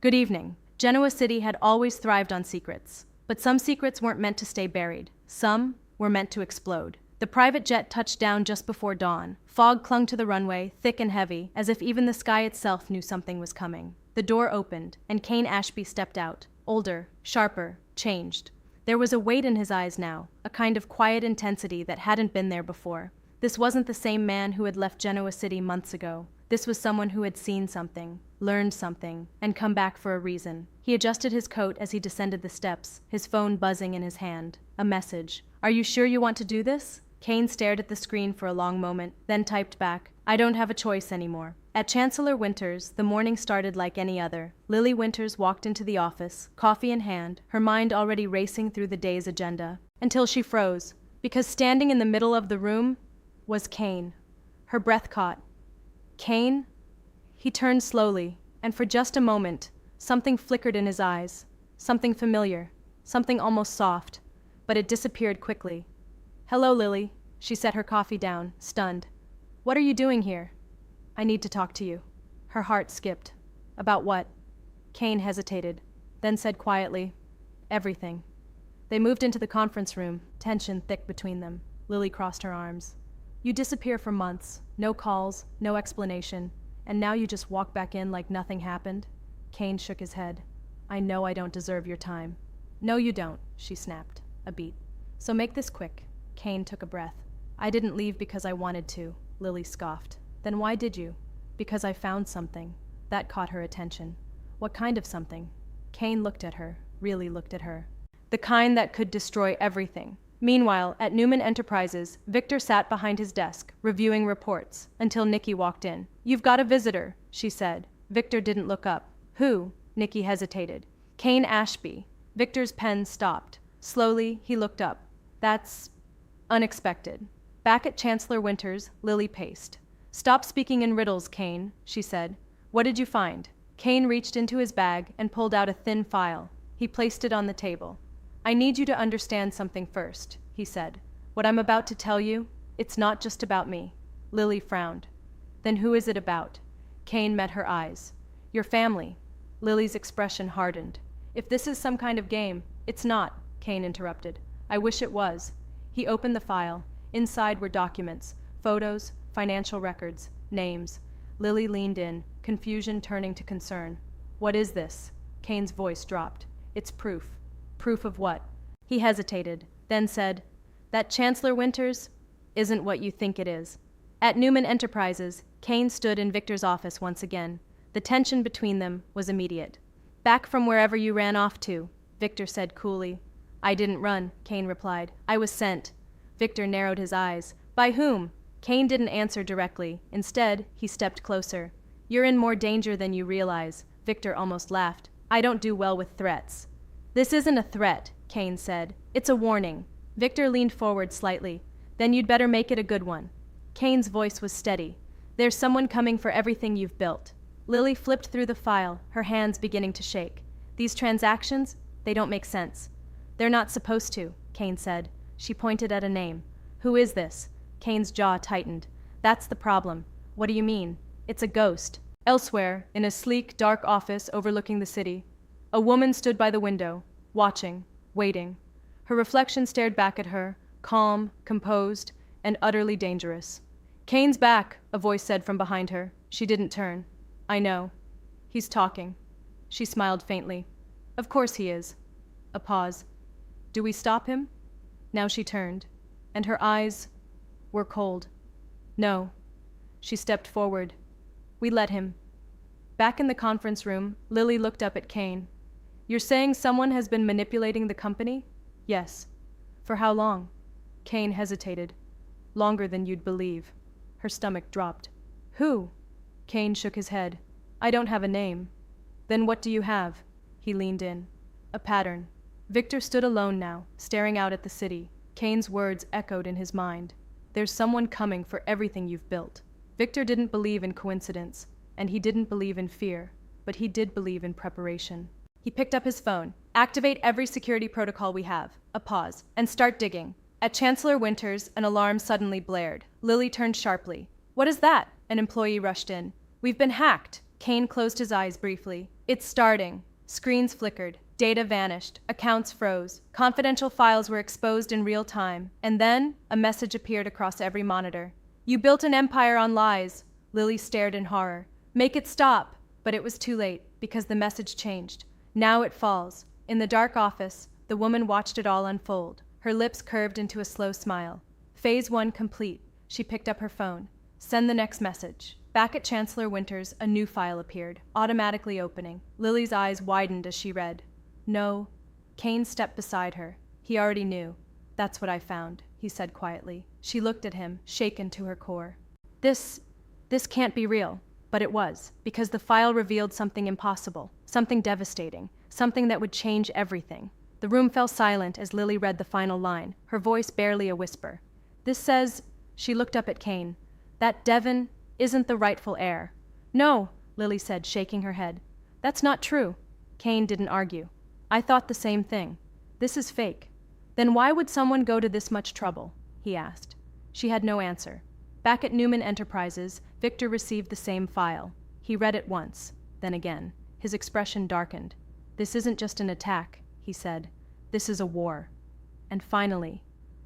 Good evening. Genoa City had always thrived on secrets. But some secrets weren't meant to stay buried. Some were meant to explode. The private jet touched down just before dawn. Fog clung to the runway, thick and heavy, as if even the sky itself knew something was coming. The door opened, and Kane Ashby stepped out. Older, sharper, changed. There was a weight in his eyes now, a kind of quiet intensity that hadn't been there before. This wasn't the same man who had left Genoa City months ago. This was someone who had seen something, learned something, and come back for a reason. He adjusted his coat as he descended the steps, his phone buzzing in his hand. A message. "Are you sure you want to do this?" Kane stared at the screen for a long moment, then typed back, "I don't have a choice anymore." At Chancellor Winters, the morning started like any other. Lily Winters walked into the office, coffee in hand, her mind already racing through the day's agenda. Until she froze, because standing in the middle of the room was Kane. Her breath caught. Kane? He turned slowly, and for just a moment, something flickered in his eyes. Something familiar, something almost soft, but it disappeared quickly. "Hello, Lily." She set her coffee down, stunned. "What are you doing here?" "I need to talk to you." Her heart skipped. "About what?" Kane hesitated, then said quietly, "Everything." They moved into the conference room, tension thick between them. Lily crossed her arms. "You disappear for months, no calls, no explanation, and now you just walk back in like nothing happened?" Kane shook his head. "I know I don't deserve your time." "No, you don't," she snapped, a beat. "So make this quick." Kane took a breath. "I didn't leave because I wanted to," Lily scoffed. "Then why did you?" "Because I found something." That caught her attention. "What kind of something?" Kane looked at her, really looked at her. "The kind that could destroy everything." Meanwhile, at Newman Enterprises, Victor sat behind his desk, reviewing reports, until Nikki walked in. "You've got a visitor," she said. Victor didn't look up. "Who?" Nikki hesitated. "Kane Ashby." Victor's pen stopped. Slowly, he looked up. "That's unexpected." Back at Chancellor Winters, Lily paced. "Stop speaking in riddles, Kane," she said. "What did you find?" Kane reached into his bag and pulled out a thin file. He placed it on the table. "I need you to understand something first," he said. "What I'm about to tell you, it's not just about me." Lily frowned. "Then who is it about?" Kane met her eyes. "Your family." Lily's expression hardened. "If this is some kind of game—" "It's not," Kane interrupted. "I wish it was." He opened the file. Inside were documents, photos, financial records, names. Lily leaned in, confusion turning to concern. "What is this?" Kane's voice dropped. "It's proof." "Proof of what?" He hesitated, then said, "That Chancellor Winters isn't what you think it is." At Newman Enterprises, Kane stood in Victor's office once again. The tension between them was immediate. "Back from wherever you ran off to," Victor said coolly. "I didn't run," Kane replied. "I was sent." Victor narrowed his eyes. "By whom?" Kane didn't answer directly. Instead, he stepped closer. "You're in more danger than you realize." Victor almost laughed. "I don't do well with threats." "This isn't a threat," Kane said. "It's a warning." Victor leaned forward slightly. "Then you'd better make it a good one." Kane's voice was steady. "There's someone coming for everything you've built." Lily flipped through the file, her hands beginning to shake. "These transactions, they don't make sense." "They're not supposed to," Kane said. She pointed at a name. "Who is this?" Kane's jaw tightened. "That's the problem." "What do you mean?" "It's a ghost." Elsewhere, in a sleek, dark office overlooking the city, a woman stood by the window, watching, waiting. Her reflection stared back at her, calm, composed, and utterly dangerous. "Kane's back," a voice said from behind her. She didn't turn. "I know. He's talking." She smiled faintly. "Of course he is." A pause. "Do we stop him?" Now she turned, and her eyes were cold. "No." She stepped forward. "We let him." Back in the conference room, Lily looked up at Kane. "You're saying someone has been manipulating the company?" "Yes." "For how long?" Kane hesitated. "Longer than you'd believe." Her stomach dropped. "Who?" Kane shook his head. "I don't have a name." "Then what do you have?" He leaned in. "A pattern." Victor stood alone now, staring out at the city. Kane's words echoed in his mind. "There's someone coming for everything you've built." Victor didn't believe in coincidence, and he didn't believe in fear, but he did believe in preparation. He picked up his phone. "Activate every security protocol we have." A pause. "And start digging." At Chancellor Winters, an alarm suddenly blared. Lily turned sharply. "What is that?" An employee rushed in. "We've been hacked." Kane closed his eyes briefly. It's starting. Screens flickered, data vanished, accounts froze, confidential files were exposed in real time, and then a message appeared across every monitor. You built an empire on lies. Lily stared in horror. Make it stop! But it was too late, because the message changed. Now it falls. In the dark office, the woman watched it all unfold, her lips curved into a slow smile. Phase 1 complete. She picked up her phone. Send the next message. Back at Chancellor Winters, a new file appeared, automatically opening. Lily's eyes widened as she read. No. Kane stepped beside her. He already knew. That's what I found, he said quietly. She looked at him, shaken to her core. This can't be real. But it was, because the file revealed something impossible, something devastating, something that would change everything. The room fell silent as Lily read the final line, her voice barely a whisper. This says, she looked up at Kane, that Devon isn't the rightful heir. No, Lily said, shaking her head. That's not true. Kane didn't argue. I thought the same thing. This is fake. Then why would someone go to this much trouble? He asked. She had no answer. Back at Newman Enterprises, Victor received the same file. He read it once, then again. His expression darkened. This isn't just an attack, he said. This is a war. And finally,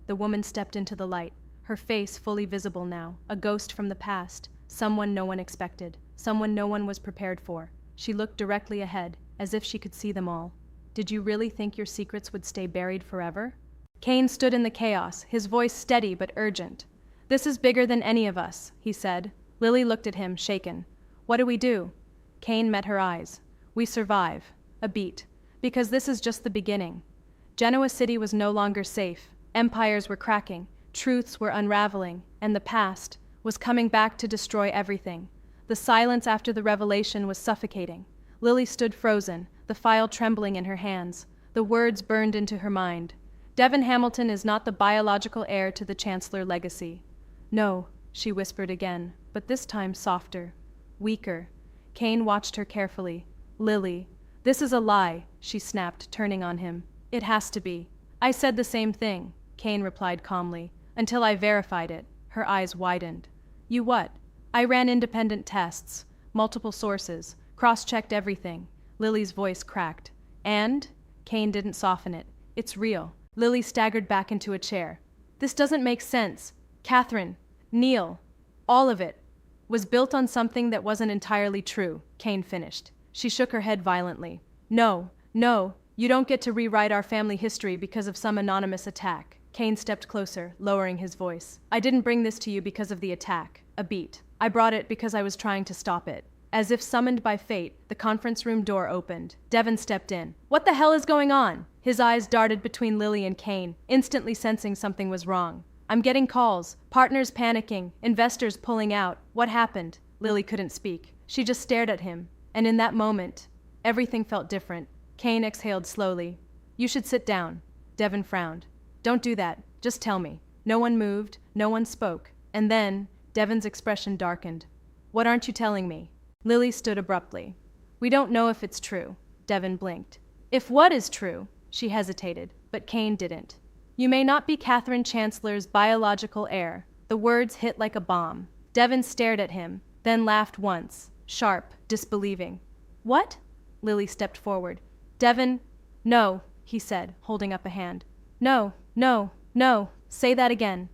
the woman stepped into the light, her face fully visible now, a ghost from the past, someone no one expected, someone no one was prepared for. She looked directly ahead, as if she could see them all. Did you really think your secrets would stay buried forever? Kane stood in the chaos, his voice steady but urgent. This is bigger than any of us, he said. Lily looked at him, shaken. What do we do? Kane met her eyes. We survive. A beat. Because this is just the beginning. Genoa City was no longer safe. Empires were cracking. Truths were unraveling. And the past was coming back to destroy everything. The silence after the revelation was suffocating. Lily stood frozen, the file trembling in her hands. The words burned into her mind. Devon Hamilton is not the biological heir to the Chancellor legacy. No, she whispered again, but this time softer, weaker. Kane watched her carefully. Lily, this is a lie, she snapped, turning on him. It has to be. I said the same thing, Kane replied calmly, until I verified it. Her eyes widened. You what? I ran independent tests, multiple sources, cross-checked everything. Lily's voice cracked. And? Kane didn't soften it. It's real. Lily staggered back into a chair. This doesn't make sense. Catherine, Neil, all of it, was built on something that wasn't entirely true, Kane finished. She shook her head violently. No, you don't get to rewrite our family history because of some anonymous attack. Kane stepped closer, lowering his voice. I didn't bring this to you because of the attack. A beat. I brought it because I was trying to stop it. As if summoned by fate, the conference room door opened. Devon stepped in. What the hell is going on? His eyes darted between Lily and Kane, instantly sensing something was wrong. I'm getting calls. Partners panicking. Investors pulling out. What happened? Lily couldn't speak. She just stared at him. And in that moment, everything felt different. Kane exhaled slowly. You should sit down. Devon frowned. Don't do that. Just tell me. No one moved. No one spoke. And then, Devon's expression darkened. What aren't you telling me? Lily stood abruptly. We don't know if it's true. Devon blinked. If what is true? She hesitated, but Kane didn't. You may not be Catherine Chancellor's biological heir. The words hit like a bomb. Devon stared at him, then laughed once, sharp, disbelieving. What? Lily stepped forward. Devon, no, he said, holding up a hand. No, say that again.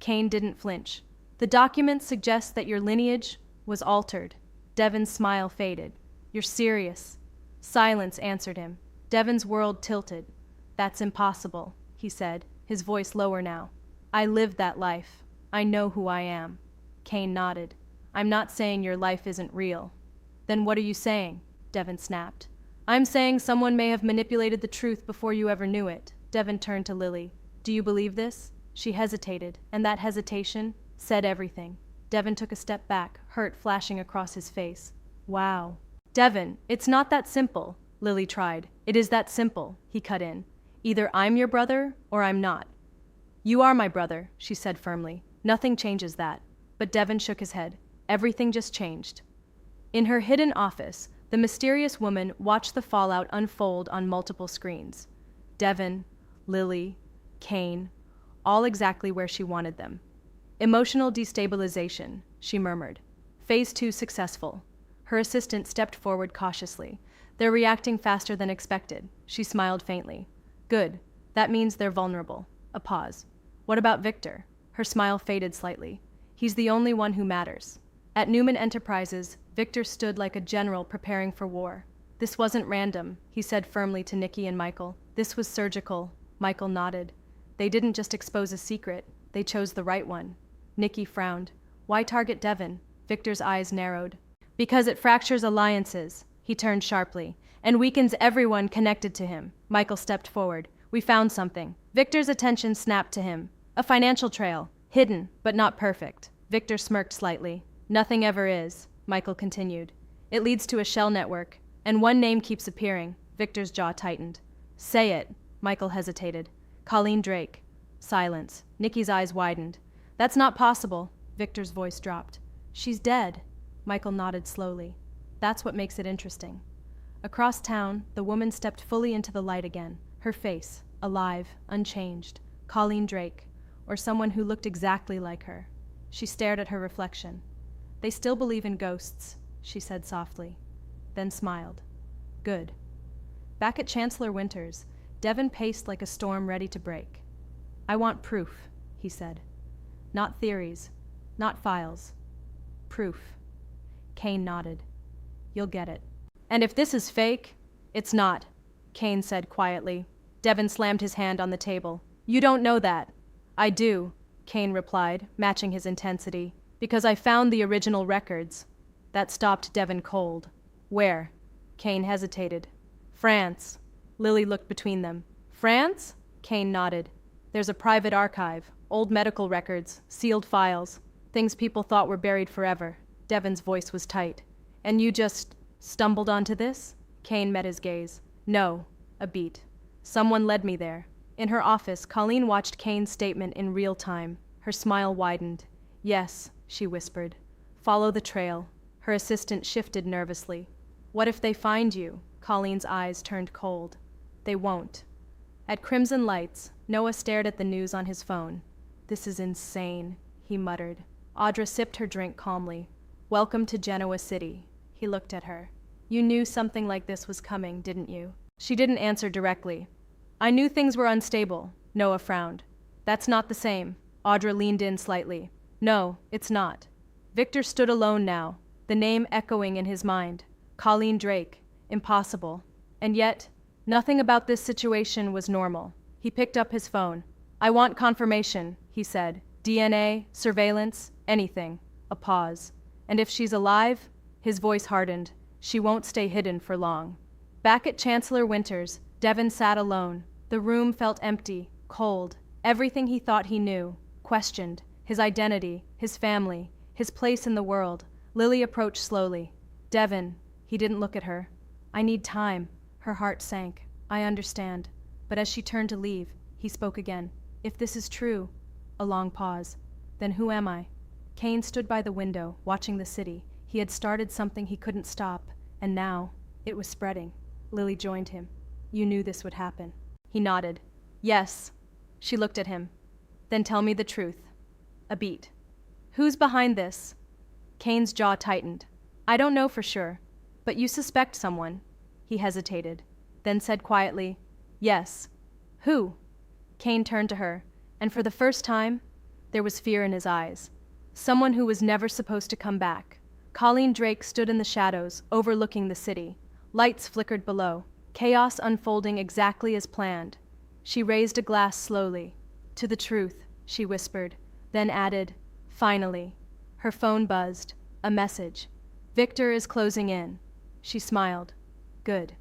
Kane didn't flinch. The documents suggest that your lineage was altered. Devon's smile faded. You're serious. Silence answered him. Devon's world tilted. That's impossible, he said, his voice lower now. I lived that life. I know who I am. Kane nodded. I'm not saying your life isn't real. Then what are you saying? Devon snapped. I'm saying someone may have manipulated the truth before you ever knew it. Devon turned to Lily. Do you believe this? She hesitated, and that hesitation said everything. Devon took a step back, hurt flashing across his face. Wow. Devon, it's not that simple, Lily tried. It is that simple, he cut in. Either I'm your brother, or I'm not. You are my brother, she said firmly. Nothing changes that. But Devon shook his head. Everything just changed. In her hidden office, the mysterious woman watched the fallout unfold on multiple screens. Devon, Lily, Kane, all exactly where she wanted them. Emotional destabilization, she murmured. Phase 2 successful. Her assistant stepped forward cautiously. They're reacting faster than expected. She smiled faintly. Good. That means they're vulnerable. A pause. What about Victor? Her smile faded slightly. He's the only one who matters. At Newman Enterprises, Victor stood like a general preparing for war. This wasn't random, he said firmly to Nikki and Michael. This was surgical. Michael nodded. They didn't just expose a secret. They chose the right one. Nikki frowned. Why target Devon? Victor's eyes narrowed. Because it fractures alliances. He turned sharply. And weakens everyone connected to him. Michael stepped forward. We found something. Victor's attention snapped to him. A financial trail. Hidden, but not perfect. Victor smirked slightly. Nothing ever is, Michael continued. It leads to a shell network, and one name keeps appearing. Victor's jaw tightened. Say it, Michael hesitated. Colleen Drake. Silence. Nikki's eyes widened. That's not possible. Victor's voice dropped. She's dead. Michael nodded slowly. That's what makes it interesting. Across town, the woman stepped fully into the light again. Her face, alive, unchanged. Colleen Drake, or someone who looked exactly like her. She stared at her reflection. They still believe in ghosts, she said softly, then smiled. Good. Back at Chancellor Winters, Devon paced like a storm ready to break. I want proof, he said. Not theories, not files. Proof. Kane nodded. You'll get it. And if this is fake, it's not, Kane said quietly. Devon slammed his hand on the table. You don't know that. I do, Kane replied, matching his intensity. Because I found the original records. That stopped Devon cold. Where? Kane hesitated. France. Lily looked between them. France? Kane nodded. There's a private archive. Old medical records. Sealed files. Things people thought were buried forever. Devon's voice was tight. And you just stumbled onto this? Kane met his gaze. No. A beat. Someone led me there. In her office, Colleen watched Kane's statement in real time. Her smile widened. Yes, she whispered. Follow the trail. Her assistant shifted nervously. What if they find you? Colleen's eyes turned cold. They won't. At Crimson Lights, Noah stared at the news on his phone. This is insane, he muttered. Audra sipped her drink calmly. Welcome to Genoa City. He looked at her. You knew something like this was coming, didn't you? She didn't answer directly. I knew things were unstable, Noah frowned. That's not the same. Audra leaned in slightly. No, it's not. Victor stood alone now, the name echoing in his mind. Colleen Drake. Impossible. And yet, nothing about this situation was normal. He picked up his phone. I want confirmation, he said. DNA, surveillance, anything. A pause. And if she's alive? His voice hardened. She won't stay hidden for long. Back at Chancellor Winters, Devon sat alone. The room felt empty, cold. Everything he thought he knew, questioned. His identity, his family, his place in the world. Lily approached slowly. Devon. He didn't look at her. I need time. Her heart sank. I understand. But as she turned to leave, he spoke again. If this is true. A long pause. Then who am I? Kane stood by the window, watching the city. He had started something he couldn't stop, and now it was spreading. Lily joined him. You knew this would happen. He nodded. Yes. She looked at him. Then tell me the truth. A beat. Who's behind this? Kane's jaw tightened. I don't know for sure, but you suspect someone. He hesitated, then said quietly, Yes. Who? Kane turned to her, and for the first time, there was fear in his eyes. Someone who was never supposed to come back. Colleen Drake stood in the shadows, overlooking the city. Lights flickered below, chaos unfolding exactly as planned. She raised a glass slowly. To the truth, she whispered, then added, Finally. Her phone buzzed. A message. Victor is closing in. She smiled. Good.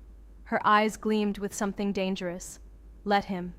Her eyes gleamed with something dangerous. Let him.